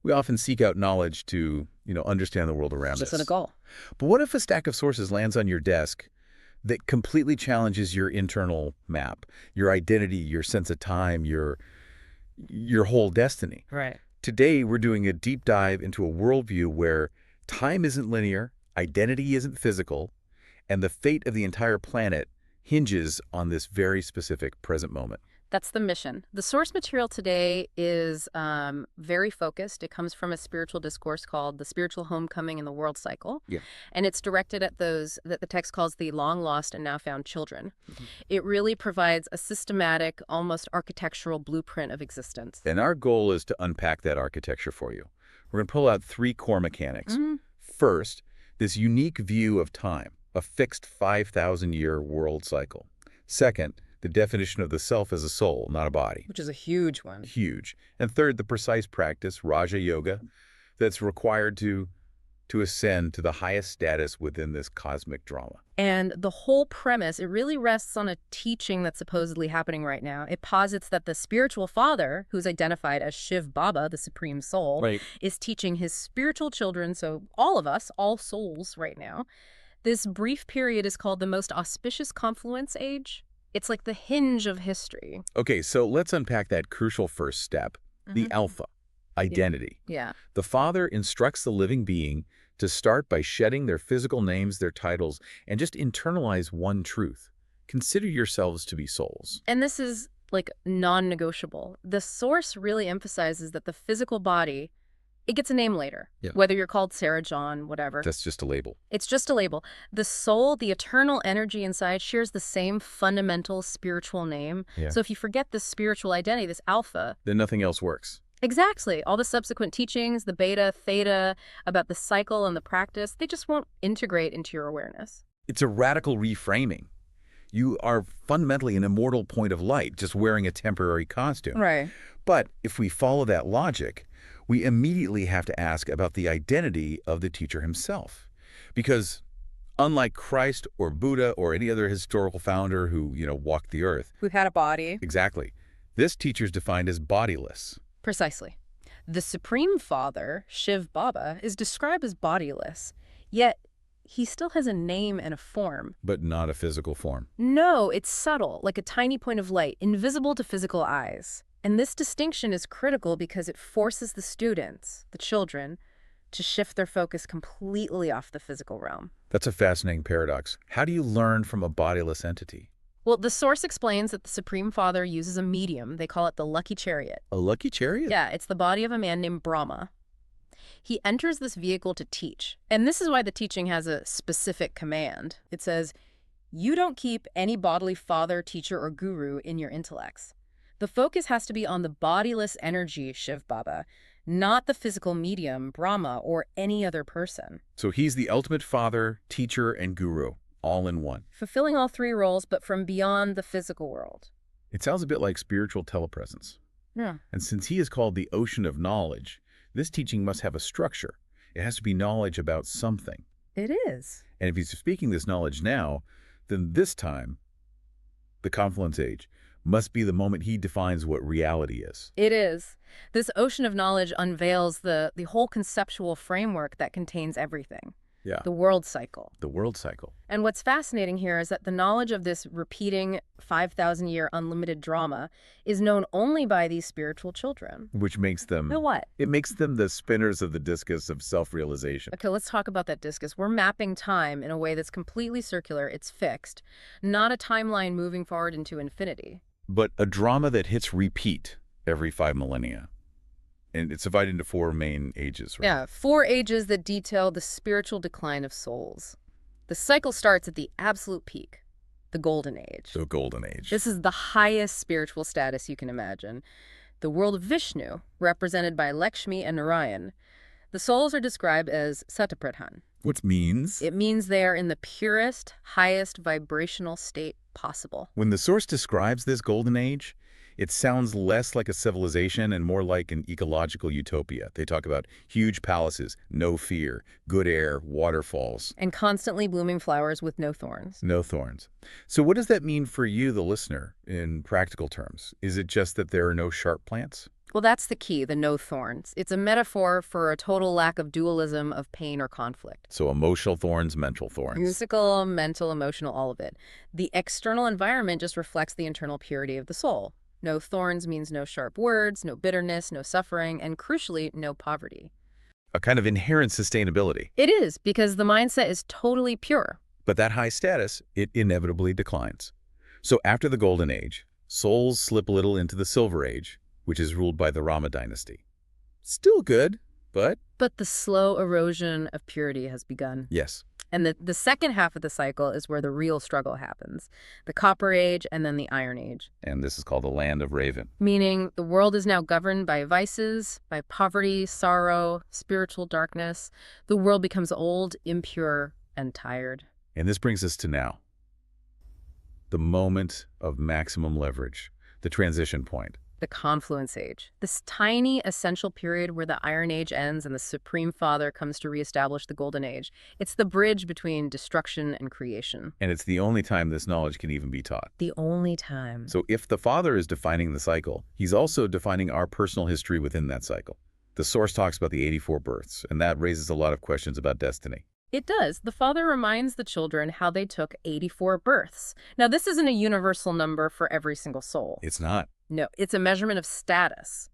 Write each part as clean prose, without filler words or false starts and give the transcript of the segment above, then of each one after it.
We often seek out knowledge to, understand the world around Just in a us. goal. But what if a stack of sources lands on your desk that completely challenges your internal map, your identity, your sense of time, your whole destiny? Right. Today, we're doing a deep dive into a worldview where time isn't linear, identity isn't physical, and the fate of the entire planet hinges on this very specific present moment. That's the mission. The source material today is very focused. It comes from a spiritual discourse called The Spiritual Homecoming in the World Cycle. Yeah. And it's directed at those that the text calls the long lost and now found children. It really provides a systematic, almost architectural blueprint of existence. And our goal is to unpack that architecture for you. We're going to pull out three core mechanics. First, this unique view of time, a fixed 5,000-year world cycle. Second, the definition of the self as a soul, not a body. Which is a huge one. Huge. And third, the precise practice, Raja Yoga, that's required to ascend to the highest status within this cosmic drama. And the whole premise, it really rests on a teaching that's supposedly happening right now. It posits that the spiritual father, who's identified as Shiv Baba, the supreme soul, Right. is teaching his spiritual children, so all of us, all souls right now. This brief period is called the most auspicious confluence age. It's like the hinge of history. Okay, so let's unpack that crucial first step, the alpha, identity. Yeah. The father instructs the living being to start by shedding their physical names, their titles, and just internalize one truth. Consider yourselves to be souls. And this is like non-negotiable. The source really emphasizes that the physical body, it gets a name later. Yeah. Whether you're called Sarah John, whatever. That's just a label. It's just a label. The soul, the eternal energy inside, shares the same fundamental spiritual name. Yeah. So if you forget this spiritual identity, this alpha, Then nothing else works. exactly, all the subsequent teachings, the beta, theta, about the cycle and the practice, they just won't integrate into your awareness. It's a radical reframing. You are fundamentally an immortal point of light, just wearing a temporary costume. Right. But if we follow that logic, we immediately have to ask about the identity of the teacher himself. Because unlike Christ or Buddha or any other historical founder who, walked the earth, Who had a body. exactly, this teacher is defined as bodiless. Precisely. The Supreme Father, Shiv Baba, is described as bodiless, yet he still has a name and a form. But not a physical form. No, it's subtle, like a tiny point of light, invisible to physical eyes. And this distinction is critical because it forces the students, the children, to shift their focus completely off the physical realm. That's a fascinating paradox. How do you learn from a bodiless entity? Well, the source explains that the Supreme Father uses a medium. They call it the lucky chariot. A lucky chariot? Yeah, it's the body of a man named Brahma. He enters this vehicle to teach. And this is why the teaching has a specific command. It says, you don't keep any bodily father, teacher, or guru in your intellects. The focus has to be on the bodiless energy, Shiv Baba, not the physical medium, Brahma, or any other person. So he's the ultimate father, teacher, and guru, all in one. Fulfilling all three roles, but from beyond the physical world. It sounds a bit like spiritual telepresence. Yeah. And since he is called the ocean of knowledge, this teaching must have a structure. It has to be knowledge about something. It is. And if he's speaking this knowledge now, then this time, the confluence age, must be the moment he defines what reality is. It is. This ocean of knowledge unveils the whole conceptual framework that contains everything. Yeah. The world cycle. The world cycle. And what's fascinating here is that the knowledge of this repeating 5,000-year unlimited drama is known only by these spiritual children. Which makes them... Know what? It makes them the spinners of the discus of self-realization. Okay, let's talk about that discus. We're mapping time in a way that's completely circular. It's fixed, not a timeline moving forward into infinity. But a drama that hits repeat every 5 millennia. And it's divided into 4 main ages, right? Yeah, 4 ages that detail the spiritual decline of souls. The cycle starts at the absolute peak, the Golden Age. The Golden Age. This is the highest spiritual status you can imagine. The world of Vishnu, represented by Lakshmi and Narayan. The souls are described as Satapradhan. What means? It means they are in the purest, highest vibrational state possible. When the source describes this Golden Age, it sounds less like a civilization and more like an ecological utopia. They talk about huge palaces, no fear, good air, waterfalls. And constantly blooming flowers with no thorns. No thorns. So what does that mean for you, the listener, in practical terms? Is it just that there are no sharp plants? Well, that's the key, the no thorns. It's a metaphor for a total lack of dualism of pain or conflict. So emotional thorns, mental thorns. Physical, mental, emotional, all of it. The external environment just reflects the internal purity of the soul. No thorns means no sharp words, no bitterness, no suffering, and crucially, no poverty. A kind of inherent sustainability. It is, because the mindset is totally pure. But that high status, it inevitably declines. So after the Golden Age, souls slip a little into the Silver Age, which is ruled by the Rama dynasty. Still good, but... But the slow erosion of purity has begun. Yes. And the second half of the cycle is where the real struggle happens. The Copper Age and then the Iron Age. And this is called the Land of Raven. Meaning the world is now governed by vices, by poverty, sorrow, spiritual darkness. The world becomes old, impure, and tired. And this brings us to now. The moment of maximum leverage. The transition point. The Confluence Age. This tiny, essential period where the Iron Age ends and the Supreme Father comes to reestablish the Golden Age. It's the bridge between destruction and creation. And it's the only time this knowledge can even be taught. The only time. So if the Father is defining the cycle, he's also defining our personal history within that cycle. The source talks about the 84 births, and that raises a lot of questions about destiny. It does. The Father reminds the children how they took 84 births. Now, this isn't a universal number for every single soul. It's not. No, it's a measurement of status.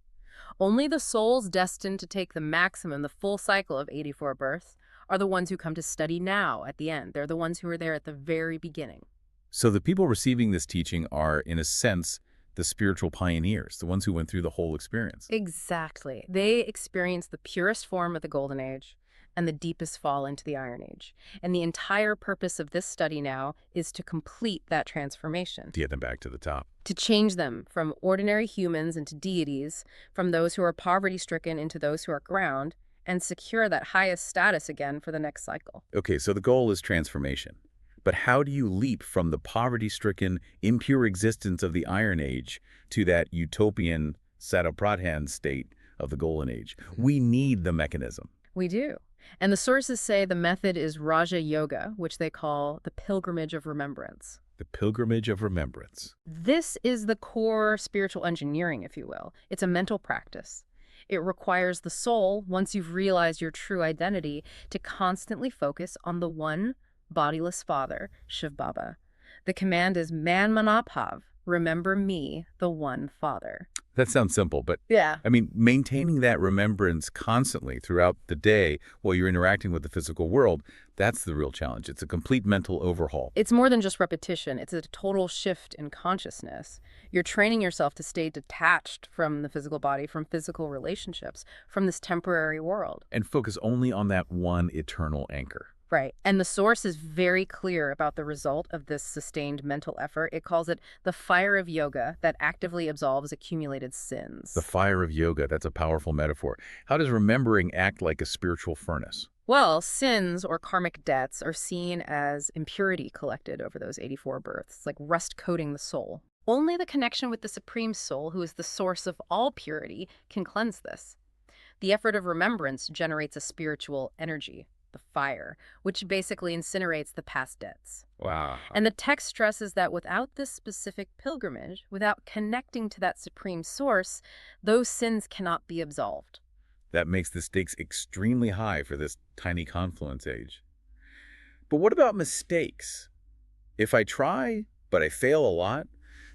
Only the souls destined to take the maximum, the full cycle of 84 births, are the ones who come to study now at the end. They're the ones who are there at the very beginning. So the people receiving this teaching are, in a sense, the spiritual pioneers, the ones who went through the whole experience. Exactly. They experienced the purest form of the Golden Age and the deepest fall into the Iron Age. And the entire purpose of this study now is to complete that transformation. To get them back to the top. To change them from ordinary humans into deities, from those who are poverty-stricken into those who are ground, and secure that highest status again for the next cycle. Okay, so the goal is transformation. But how do you leap from the poverty-stricken, impure existence of the Iron Age to that utopian Satopradhan state of the Golden Age? We need the mechanism. We do. And the sources say the method is Raja Yoga, which they call the pilgrimage of remembrance. The pilgrimage of remembrance. This is the core spiritual engineering, if you will. It's a mental practice. It requires the soul, once you've realized your true identity, to constantly focus on the one bodiless Father, Shiv Baba. The command is Man Manabhav, remember me, the one Father. That sounds simple, but Yeah. I mean, maintaining that remembrance constantly throughout the day while you're interacting with the physical world, that's the real challenge. It's a complete mental overhaul. It's more than just repetition. It's a total shift in consciousness. You're training yourself to stay detached from the physical body, from physical relationships, from this temporary world. And focus only on that one eternal anchor. Right. And the source is very clear about the result of this sustained mental effort. It calls it the fire of yoga that actively absolves accumulated sins. The fire of yoga, that's a powerful metaphor. How does remembering act like a spiritual furnace? Well, sins or karmic debts are seen as impurity collected over those 84 births, like rust coating the soul. Only the connection with the Supreme Soul, who is the source of all purity, can cleanse this. The effort of remembrance generates a spiritual energy, the fire, which basically incinerates the past debts. Wow. And the text stresses that without this specific pilgrimage, without connecting to that supreme source, those sins cannot be absolved. That makes the stakes extremely high for this tiny confluence age. But what about mistakes? If I try, but I fail a lot,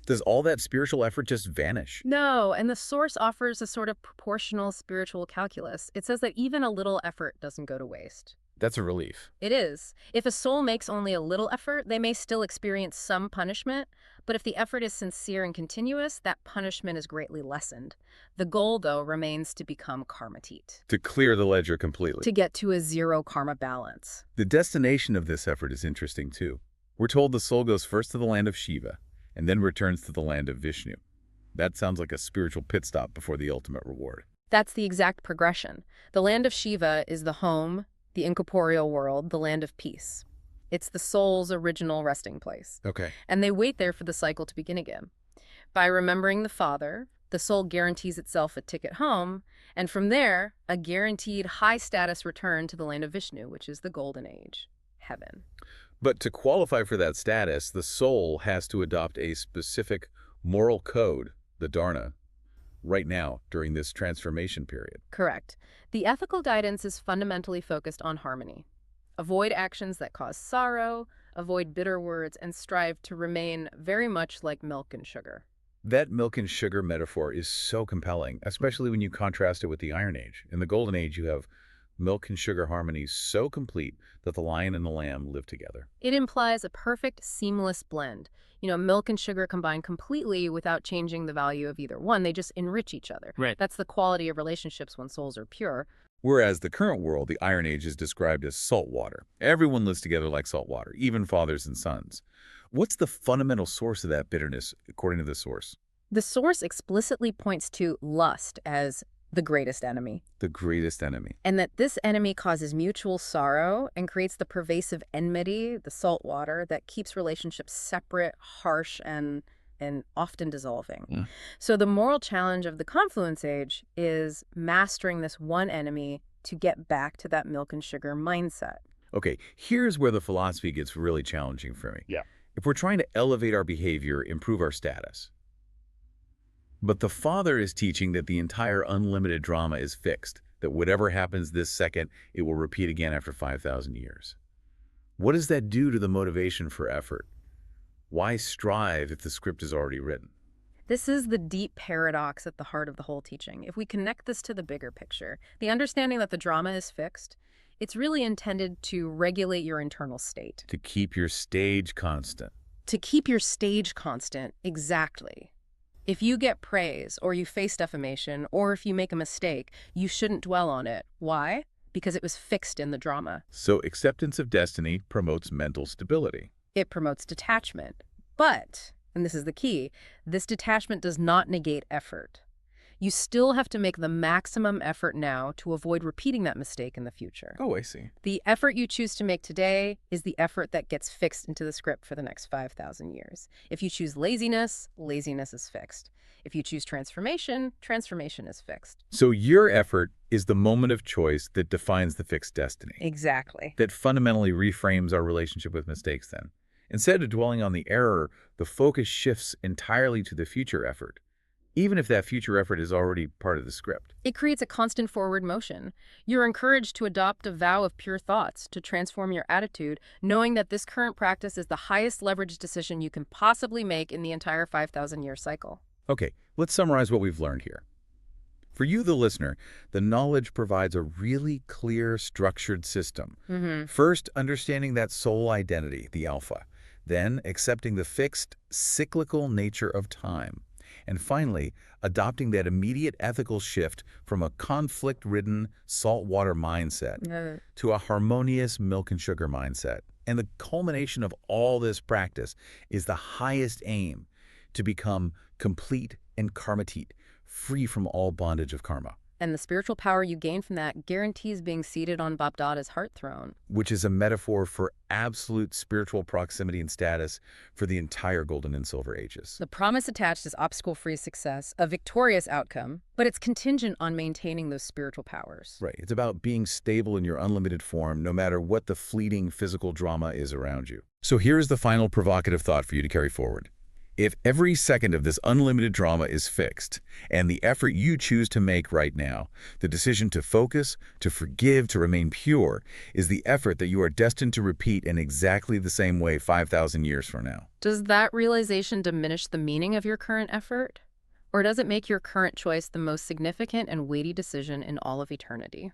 does all that spiritual effort just vanish? No, and the source offers a sort of proportional spiritual calculus. It says that even a little effort doesn't go to waste. That's a relief. It is. If a soul makes only a little effort, they may still experience some punishment, but if the effort is sincere and continuous, that punishment is greatly lessened. The goal, though, remains to become karmatit, To clear the ledger completely. to get to a zero karma balance. The destination of this effort is interesting, too. We're told the soul goes first to the land of Shiva, and then returns to the land of Vishnu. That sounds like a spiritual pit stop before the ultimate reward. That's the exact progression. The land of Shiva is the home, the incorporeal world, the land of peace. It's the soul's original resting place. Okay. And they wait there for the cycle to begin again. By remembering the Father, the soul guarantees itself a ticket home, and from there, a guaranteed high-status return to the land of Vishnu, which is the Golden Age, heaven. But to qualify for that status, the soul has to adopt a specific moral code, the dharna. right now during this transformation period. Correct. The ethical guidance is fundamentally focused on harmony. Avoid actions that cause sorrow, avoid bitter words, and strive to remain very much like milk and sugar. That milk and sugar metaphor is so compelling, especially when you contrast it with the Iron Age. In the Golden Age, you have milk and sugar harmony so complete that the lion and the lamb live together. It implies a perfect, seamless blend. Milk and sugar combine completely without changing the value of either one. They just enrich each other. Right. That's the quality of relationships when souls are pure. Whereas the current world, the Iron Age, is described as salt water. Everyone lives together like salt water, even fathers and sons. What's the fundamental source of that bitterness, according to the source? The source explicitly points to lust as the greatest enemy, The greatest enemy. and that this enemy causes mutual sorrow and creates the pervasive enmity, the salt water, that keeps relationships separate, harsh, and often dissolving. Yeah. So the moral challenge of the Confluence Age is mastering this one enemy to get back to that milk and sugar mindset. Okay, here's where the philosophy gets really challenging for me. Yeah. If we're trying to elevate our behavior, improve our status. But the Father is teaching that the entire unlimited drama is fixed, that whatever happens this second, it will repeat again after 5,000 years. What does that do to the motivation for effort? Why strive if the script is already written? This is the deep paradox at the heart of the whole teaching. If we connect this to the bigger picture, the understanding that the drama is fixed, it's really intended to regulate your internal state. To keep your stage constant. To keep your stage constant, exactly. If you get praise, or you face defamation, or if you make a mistake, you shouldn't dwell on it. Why? Because it was fixed in the drama. So acceptance of destiny promotes mental stability. It promotes detachment. But, and this is the key, this detachment does not negate effort. You still have to make the maximum effort now to avoid repeating that mistake in the future. Oh, I see. The effort you choose to make today is the effort that gets fixed into the script for the next 5,000 years. If you choose laziness, laziness is fixed. If you choose transformation, transformation is fixed. So your effort is the moment of choice that defines the fixed destiny. Exactly. That fundamentally reframes our relationship with mistakes then. Instead of dwelling on the error, the focus shifts entirely to the future effort, even if that future effort is already part of the script. It creates a constant forward motion. You're encouraged to adopt a vow of pure thoughts, to transform your attitude, knowing that this current practice is the highest leverage decision you can possibly make in the entire 5,000-year cycle. Okay, let's summarize what we've learned here. For you, the listener, the knowledge provides a really clear, structured system. First, understanding that soul identity, the alpha. Then, accepting the fixed, cyclical nature of time. And finally, adopting that immediate ethical shift from a conflict-ridden, saltwater mindset to a harmonious milk and sugar mindset. And the culmination of all this practice is the highest aim, to become complete and karmatit, free from all bondage of karma. And the spiritual power you gain from that guarantees being seated on Babdada's heart throne. Which is a metaphor for absolute spiritual proximity and status for the entire Golden and Silver Ages. The promise attached is obstacle-free success, a victorious outcome, but it's contingent on maintaining those spiritual powers. Right. It's about being stable in your unlimited form, no matter what the fleeting physical drama is around you. So here's the final provocative thought for you to carry forward. If every second of this unlimited drama is fixed, and the effort you choose to make right now, the decision to focus, to forgive, to remain pure, is the effort that you are destined to repeat in exactly the same way 5,000 years from now. Does that realization diminish the meaning of your current effort? Or does it make your current choice the most significant and weighty decision in all of eternity?